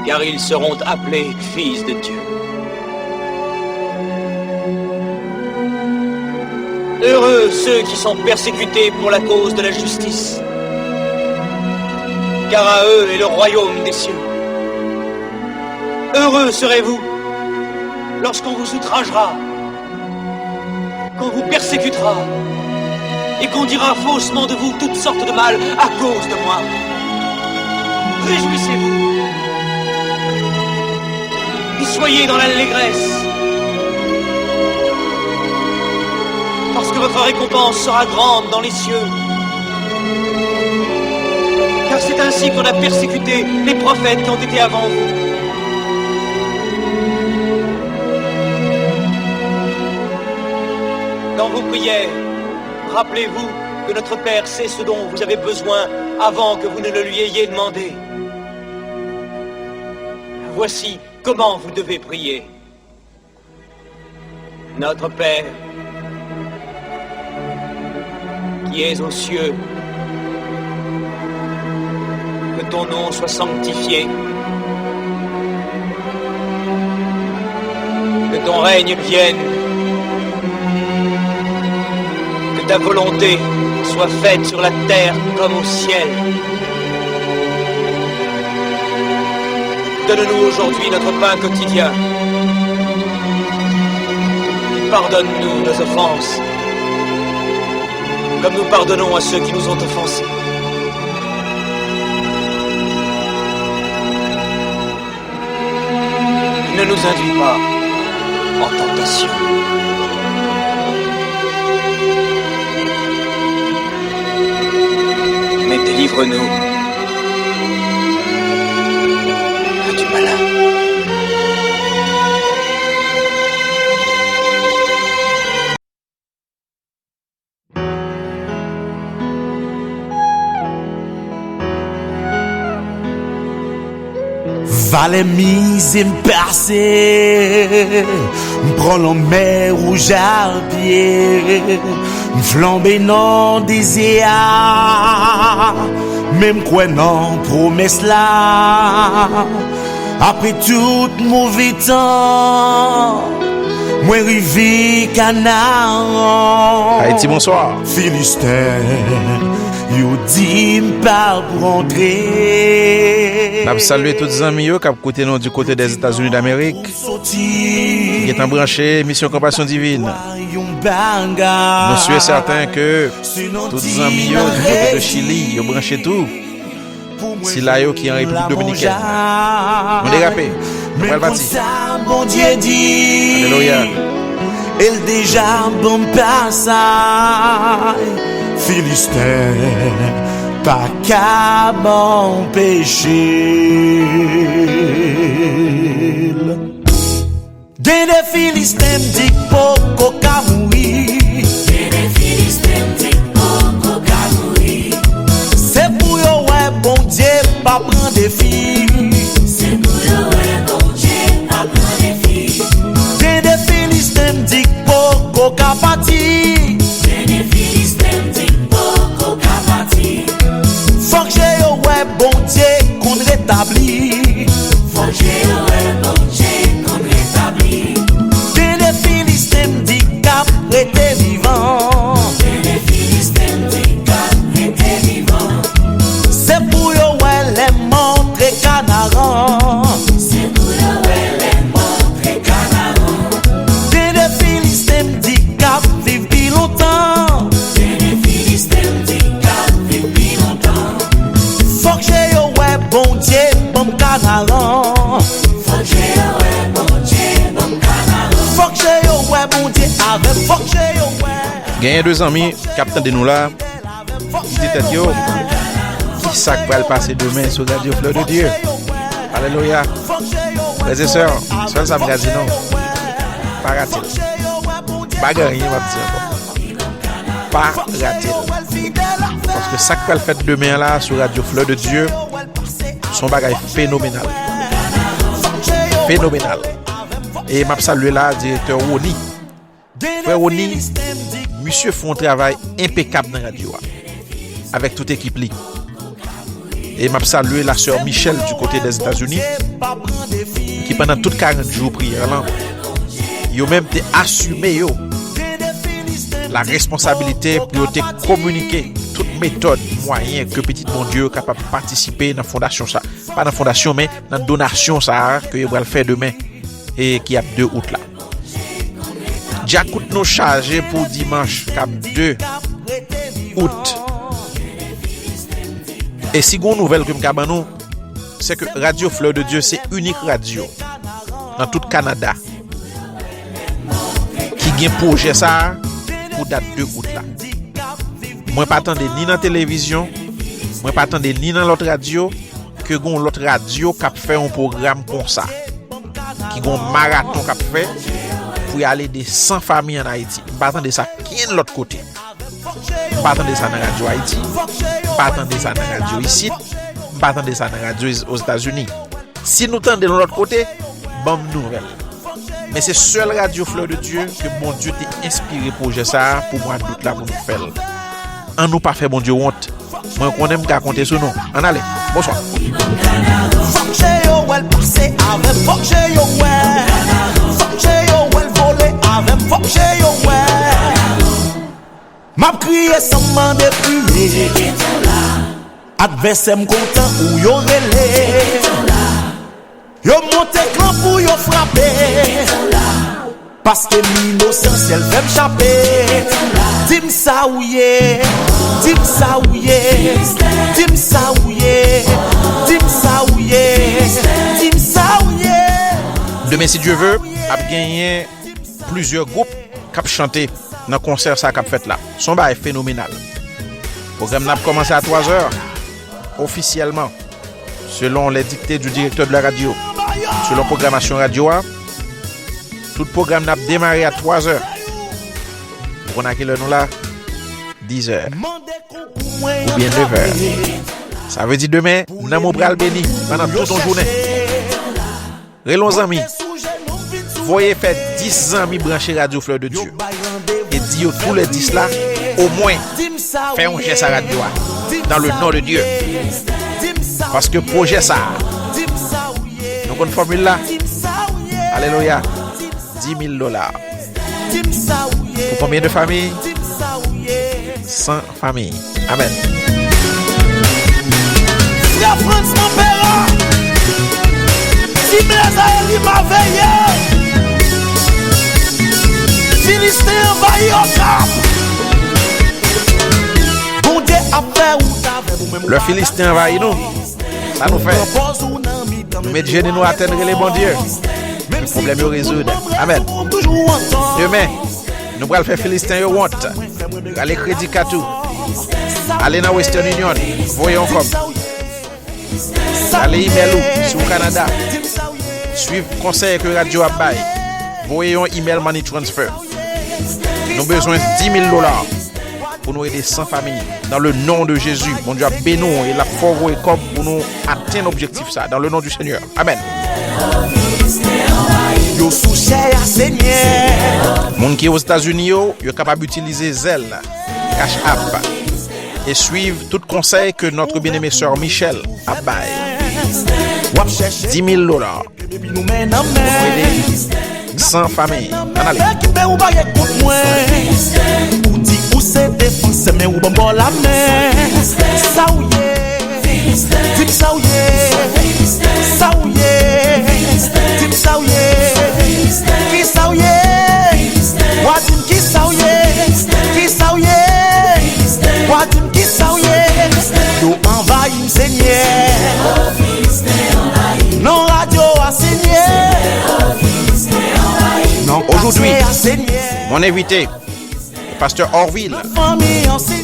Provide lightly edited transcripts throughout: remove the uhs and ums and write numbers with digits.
car ils seront appelés fils de Dieu. Heureux ceux qui sont persécutés pour la cause de la justice, car à eux est le royaume des cieux. Heureux serez-vous lorsqu'on vous outragera, qu'on vous persécutera, et qu'on dira faussement de vous toutes sortes de mal à cause de moi. Réjouissez-vous et soyez dans l'allégresse, parce que votre récompense sera grande dans les cieux. Car c'est ainsi qu'on a persécuté les prophètes qui ont été avant vous. Quand vous priez, rappelez-vous que notre Père sait ce dont vous avez besoin avant que vous ne le lui ayez demandé. Voici comment vous devez prier. Notre Père, qui es aux cieux, que ton nom soit sanctifié, que ton règne vienne, que ta volonté soit faite sur la terre comme au ciel. Donne-nous aujourd'hui notre pain quotidien. Pardonne-nous nos offenses, comme nous pardonnons à ceux qui nous ont offensés. Ne nous induis pas en tentation, mais délivre-nous du malin. Vale mise m'passe, m'prend la mer rouge à pied, m'flambe non désir, même quoi non promesse là. Après tout mauvais temps, moi rivé Canaan. Haïti, bonsoir. Philistin, yo dit m'pas pour rentrer. N'a salué tous les amis qui ont côté nous du côté des États-Unis d'Amérique. Qui est branché Mission Compassion Divine. Nous sommes certains que tous les amis du côté de Chili ont branché tout. C'est là qui est en République Dominicaine. On dérapé. Nous allons partir. Alléluia. Elle déjà bon passage. Philistin, pas qu'à m'empêcher. Des Philistins dit poko ka mouri. Des Philistins dit poko ka mouri. C'est pour yo ouais bon Dieu pas prendre des filles. C'est pour yo ouais bon Dieu pas prendre des filles. Des Philistins dit poko ka parti. Des Philistins dit poko ka parti. Faut que j'ai yo ouais bon Dieu qu'on rétablit. Faut que j'ai yo ouais bon Dieu qu'on rétablit. Des Philistins dit cap rete vivant. Des Philistins dit cap rete vivant. C'est pour yo ouais les montrer canaran. C'est pour yo ouais les montrer canaran. Des Philistins dit cap vivre plus longtemps. Des Philistins dit cap vivre plus longtemps. Faut que j'ai yo ouais bon Dieu bon canaran. Faut que j'ai yo ouais bon Dieu bon canaran. Faut que j'ai yo ouais bon Dieu avec faut que j'ai yo ouais. Gagnez deux amis, capitaine de nous là. Dites yo, qui ça va le passer demain sur Radio Fleur de Dieu. Alléluia. Frères et sœurs, seul ça me dit non. Pas raté. Pas gagné, ma petite. Pas raté. Parce que ça va le faire demain là sur Radio Fleur de Dieu, son bagage phénoménal. Phénoménal. Et m'a salué là, directeur Roni. Frère Roni, monsieur font un travail impeccable dans la radio. Avec toute équipe. Et m'a salué la sœur Michel du côté des États-Unis qui pendant toute 40 jours prière là, yo même te assumé yo la responsabilité pour te communiquer toute méthode, moyen que petit bon Dieu capable de participer dans fondation ça. Pas dans fondation mais dans donation ça que yo va le faire demain et qui a 2 août là. Déjà coûte nous chargé pour dimanche cap 2 août. Et si gon nouvelle que m'ka ban nous, c'est que Radio Fleur de Dieu c'est unique radio dans tout Canada qui gagne projet ça pour date 2 août là. Moi pas attendre ni dans télévision, moi pas attendre ni dans l'autre radio que gon l'autre radio qui fait un programme comme ça. Qui gon marathon qui fait pour y aller des 100 familles en Haïti. Pas attendre ça qui de l'autre côté. Pas attendre ça dans Radio Haïti. Pas attendre ça dans Radio ici. Pas attendre ça dans Radio aux États-Unis. Si nous tendons de l'autre côté, bonne nouvelle. Mais c'est seule Radio Fleur de Dieu que bon Dieu t'a inspiré pour projet ça pour moi doute là pour nous faire. En nous pas fait bon Dieu honte. Moi qu'on aime qu'à compter sur nous. En allez. Bonsoir. M'a crié sans demander prier. Adversaire m'content ou yo relé. Yo monte clan pour yo frapper. Parce que l'innocence elle fait m'chapper. Dim ça ouye, dim ça ouye, dim ça ouye, dim ça ouye, dim ça ouye. Demain si Dieu veut, a gagné plusieurs groupes qui ont chanté dans le concert ça qu'a fait là. Son bail phénoménal. Le programme n'a commencé à 3h officiellement selon les dictées du directeur de la radio. Selon programmation radio, tout programme n'a démarré à 3h. Pour qu'on le nom là 10h ou bien 9h. Ça veut dire demain, nous avons bral béni pendant toute une journée. Relons amis. Voyez faire 10 amis branchés Radio Fleur de Dieu. Et dire tous les 10 là, au moins, faire un geste à radio dans le nom de Dieu. Parce que projet ça, donc une formule là, alléluia, $10,000. Pour combien de familles? 100 familles. Amen. La France mon père, si Blaise m'a veillé. Philistin envahi au cap. Bon Dieu a fait ou t'avais. Le Philistin envahi nous. Ça nous fait. Nous mettons gêner nous atteindre les bons dieux. Le problème est résolu. Amen. Demain, nous allons faire Philistin yo want. Allez crédit Katou. Allez dans Western Union. Voyons comme. Allez email sur Canada. Suivre conseil que Radio a bail. Voyons email money transfer. Nous avons besoin de $10,000 pour nous aider 100 familles. Dans le nom de Jésus, mon Dieu a béni et la force et comme pour nous atteindre l'objectif ça. Dans le nom du Seigneur. Amen. Yo souché à Seigneur. Moun qui est aux États-Unis, yo capable d'utiliser Zelle, Cash App et suivre tout conseil que notre bien-aimée sœur Michel a bail. $10,000 pour aider 100 familles. En allez. Ou dit ou c'est défense mais ou bon la main. Ça ou dim ça ou ça ou dim ça ou qui ça ou wadim qui ça ou qui ça ou wadim qui ça ou yo envahi Seigneur. Non radio a Seigneur. Aujourd'hui, mon invité, le pasteur Orville,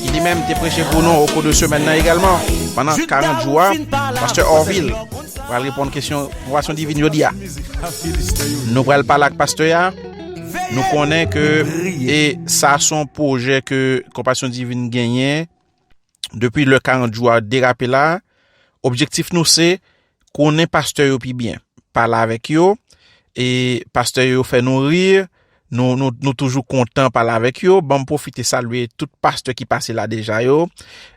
qui lui-même était prêché pour nous au cours de semaine également, pendant 40 jours, pasteur Orville va répondre à une question Compassion Divine aujourd'hui. Nous allons parler avec pasteur, nous connaissons que et ça son projet que Compassion Divine gagne depuis le 40 jours dérapé là. Objectif nous c'est qu'on est pasteur puis bien, parler avec eux. Et pasteur yo fait nous rire, nous toujours contents parler avec yo, bon profiter saluer tout pasteur qui passé là déjà yo,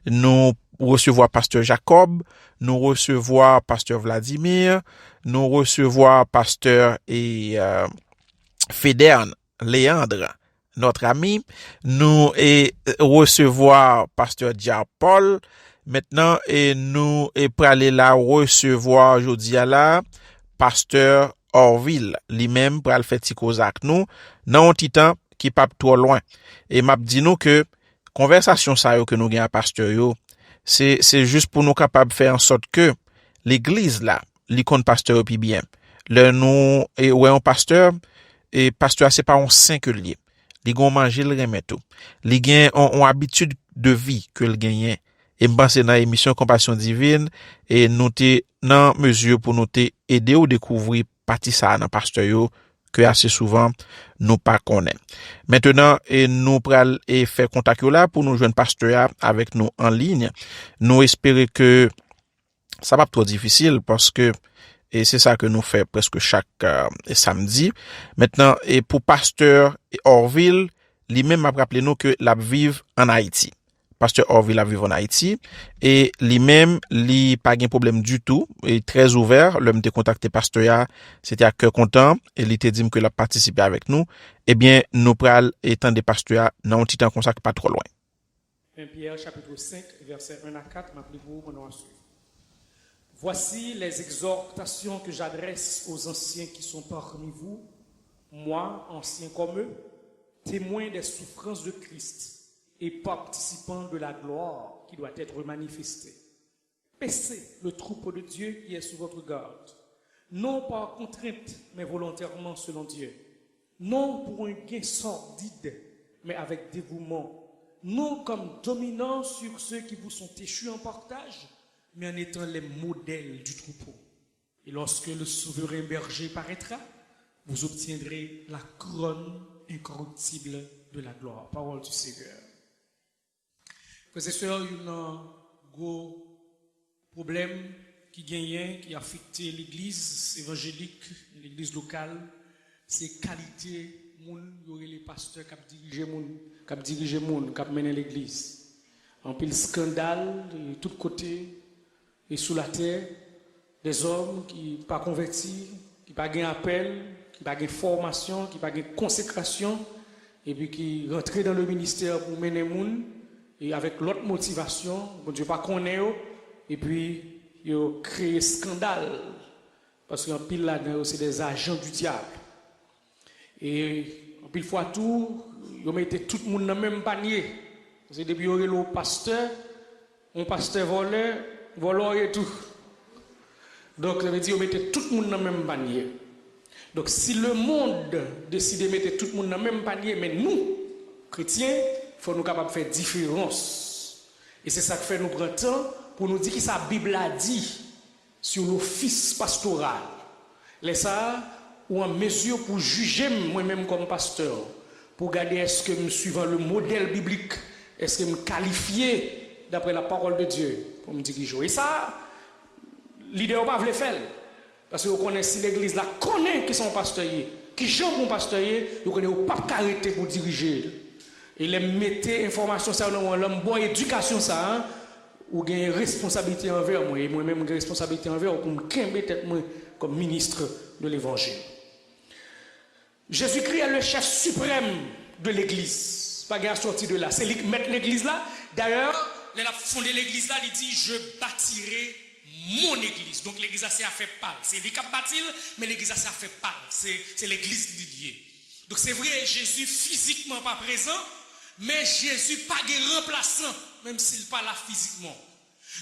nous recevoir pasteur Jacob, nous recevoir pasteur Vladimir, nous recevoir pasteur Féderne Léandre, notre ami, nous recevoir pasteur Dia Paul, maintenant nous pour aller là recevoir jeudi à là pasteur Orville, lui-même pour aller faire ti cause avec nous dans un petit temps qui pas trop loin. Et m'a dit nous que conversation ça yo que nous gagne pasteur yo, c'est juste pour nous capable faire en sorte que l'église là, l'icône pasteur puis bien. Le nous et ouais un pasteur et pasteur c'est pas un saint que lié. Li gon manger le remet tout. Li gen on habitude de vie que le gagne. Et m'pense dans émission Compassion divine et nous té dans mesure pour nous té aider ou découvrir partie ça dans pasteur yo que assez souvent nous pas connaît. Maintenant et nous pral et faire contact là pour nous joindre pasteur avec nous en ligne. Nous espérer que ça va pas trop difficile parce que et c'est ça que nous fait presque chaque samedi. Maintenant et pour pasteur Orville, lui-même a rappelé nous que l'a vivre en Haïti. Pasteur Orville a vivre en Haïti et lui-même li pas de problème du tout et très ouvert. L'homme te contacté pasteur, c'était à cœur content et il te dit que l'a participé avec nous. Eh bien, nous pral étant des pasteurs dans un petit temps comme ça pas trop loin. 1 Pierre chapitre 5 verset 1 à 4, m'appelez-vous pendant ensuite. Voici les exhortations que j'adresse aux anciens qui sont parmi vous, moi, ancien comme eux, témoins des souffrances de Christ et participants de la gloire qui doit être manifestée. Paissez le troupeau de Dieu qui est sous votre garde, non par contrainte, mais volontairement selon Dieu, non pour un gain sordide, mais avec dévouement, non comme dominant sur ceux qui vous sont échus en partage, mais en étant les modèles du troupeau. Et lorsque le souverain berger paraîtra, vous obtiendrez la couronne incorruptible de la gloire. Parole du Seigneur. Frères et sœurs, il y a un gros problème qui affecte l'église évangélique, l'église locale, c'est qualité moun, y aurait les pasteurs qui dirigent moun, qui mènent l'église. En pile scandale de tous côtés et sous la terre, des hommes qui pas convertis, qui pas gain appel, qui pas gain formation, qui pas gain consécration et puis qui rentrent dans le ministère pour mener moun et avec l'autre motivation, bon Dieu pas connaît et puis yo créé scandale parce qu'en pile là-dedans c'est des agents du diable. Et en pile fois tout, yo mettez tout le monde dans le même panier. C'est depuis yo le pasteur, un pasteur voleur et tout. Donc ça veut dire yo mettez tout le monde dans le même panier. Donc si le monde décide de mettre tout le monde dans le même panier, mais nous chrétiens, faut nous capables de faire différence. Et c'est ça que fait nous prendre temps pour nous dire que sa Bible a dit sur l'office pastoral. Les ça ou en mesure pour juger moi-même comme pasteur, pour regarder est-ce que me suivant le modèle biblique, est-ce que me qualifié d'après la parole de Dieu pour me diriger. Et ça, l'idée on pas veut faire parce que vous connaissez si l'église là connaît qui sont pasteurs, qui gens bon pasteur, vous connaissez pas arrêter pour diriger. Et les mettez information ça dans l'homme bonne éducation ça hein, ou gain responsabilité envers moi et moi-même j'ai responsabilité envers pour me camber tête moi comme ministre de l'évangile. Jésus-Christ est le chef suprême de l'église. Pas gain sorti de là, c'est lui qui met l'église là. D'ailleurs, il a fondé l'église là, il dit je bâtirai mon église. Donc l'église c'est à faire part. C'est lui qui a bâti mais l'église c'est à faire part. C'est l'église liée. Donc c'est vrai Jésus physiquement pas présent. Mais Jésus pas de remplaçant, même s'il pas là physiquement.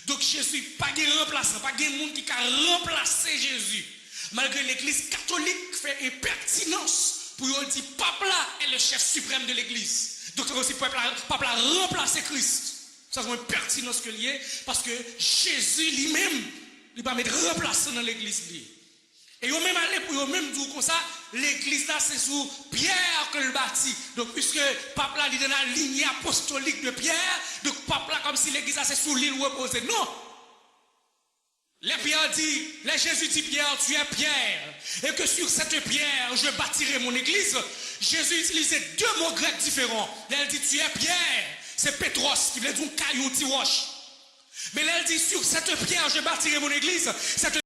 Donc Jésus pas de remplaçant, pas de monde qui a remplacé Jésus. Malgré l'église catholique fait une pertinence pour dire peuple là est le chef suprême de l'église. Donc aussi peuple là remplacer Christ. Ça c'est une pertinence que lié parce que Jésus lui-même il va mettre remplaçant dans l'église lui. Et ils ont même allé pour eux même dire comme ça, l'église là c'est sous Pierre que le bâtit. Donc puisque pape là il est dans la lignée apostolique de Pierre, donc pape là comme si l'église là c'est sous l'île reposée. Non. Les Pierre dit, les Jésus dit Pierre, tu es Pierre, et que sur cette pierre je bâtirai mon église. Jésus utilisait deux mots grecs différents. Il dit tu es Pierre, c'est Pétros qui veut dire caillou petit roche. Mais là, elle dit, sur cette pierre, je bâtirai mon église. Cette